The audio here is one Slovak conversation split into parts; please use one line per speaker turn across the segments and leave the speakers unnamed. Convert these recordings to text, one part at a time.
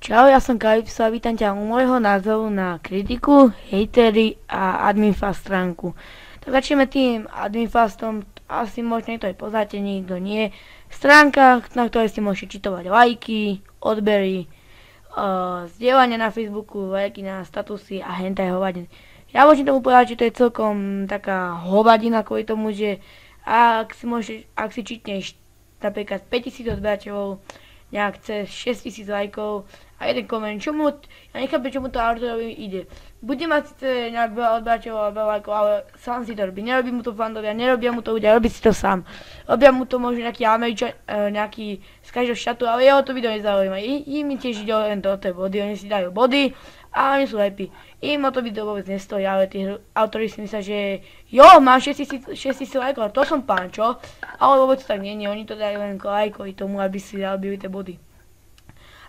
Čau, ja som Kalypso a vítam ťa u môjho názoru na kritiku, hejtery a adminfast stránku. Tak začneme tým adminfastom, asi možno niekto aj poznáte, niekto nie. Stránka, na ktorej si môžete čitovať lajky, odbery, zdieľania na Facebooku, lajky na statusy a hentaj hovadiny. Ja môžem tomu povedať, že to je celkom taká hovadina kvôli tomu, že ak si čítneš napríklad 5000 odberateľov, nejak cez 6000 lajkov a jeden koment, ja nechápem, čomu to autorovi ide. Bude mať síce nejak veľa odberateľov a veľa lajkov, ale sám si to robí. Nerobí mu to fandovia, nerobia mu to ľudia, robí si to sám. Robia mu to možno nejaký Američan, nejaký z každého štátu, ale jeho to video nezaujíma. Im tiež ide len do tej body, oni si dajú body a oni sú happy. Im o to video vôbec nestojí, ale tí autori si myslia, že jo, mám 6000 lajkov, to som pán, čo? Ale vôbec to tak nie, oni to dajú len lajkovi tomu, aby si zabili tie body.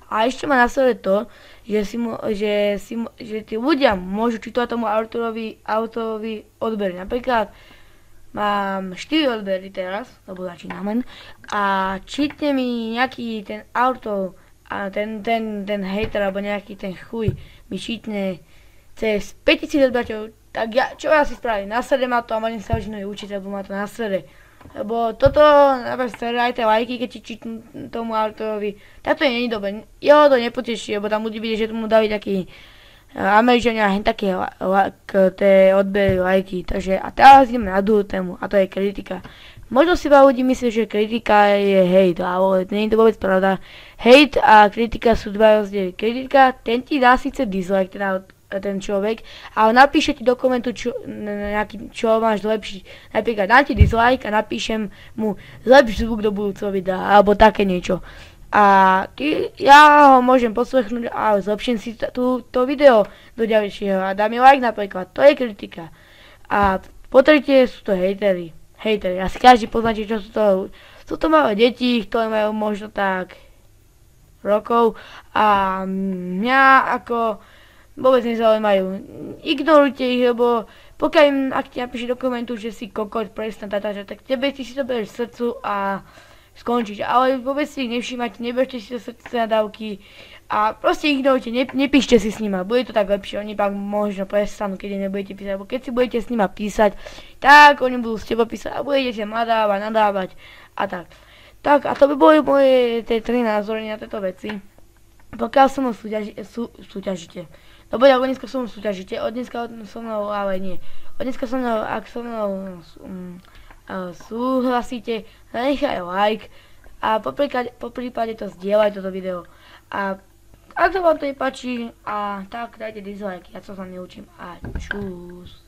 A ešte má na sebe to, že tí ľudia môžu čítať tomu autorovi odbery. Napríklad mám 4 odbery teraz, lebo začínam len, a čítne mi nejaký ten autor, a ten hater alebo nejaký ten chuj mi čítne cez 5000 odberateľov, tak čo ja si spravím? Na srede ma to a môžem sa už učiť, lebo má to na srede. Lebo toto, napríklad aj tie lajky, keď ti čítnu tomu autorovi, tak to nie je dobré. Jeho to nepoteší, lebo tam ľudí vidie, že tomu dali taký Američania hen také tie odbery, lajky. Takže a teraz ideme na druhú tému a to je kritika. Možno si veľa ľudí myslí, že kritika je hejt, ale nie je to vôbec pravda. Hejt a kritika sú dva rozdiely. Kritika, ten ti dá síce dislike, teda ten človek, ale napíše ti do komentu, čo máš zlepšiť. Napríklad dám ti dislike a napíšem mu zlepš zvuk do budúceho videa, alebo také niečo. A ja ho môžem poslechnúť a zlepším si to video do ďalšieho a dám mi like napríklad. To je kritika. A po tretie sú to hejtery. Asi každý poznáte, čo sú to. Sú to malé deti, ktoré majú možno tak rokov a mňa ako vôbec nezaujímajú. Ignorujte ich, lebo pokiaľ ak ti napíše do komentu, že si kokot, prestan, tak tebe ty si to bereš v srdcu a skončíš. Ale vôbec si ich nevšímate, nebežte si to srdce na dávky a proste ignorujte, nepíšte si s nima, bude to tak lepšie, oni pak možno prestanú, keď nebudete písať, lebo keď si budete s nima písať, tak oni budú s tebou písať a budete sa nadávať a tak. Tak a to by boli moje tie 3 názory na tieto veci. Pokiaľ so mnou súťažíte. Lebo ja dneska so mnou súťažíte, od dneska so mnou, ale nie. Od dneska so mnou, ak so mnou súhlasíte, nechaj like a po prípade to zdieľaj toto video. A ak sa vám to nepáči, tak dajte dislike, ja sa vám neučím a čus.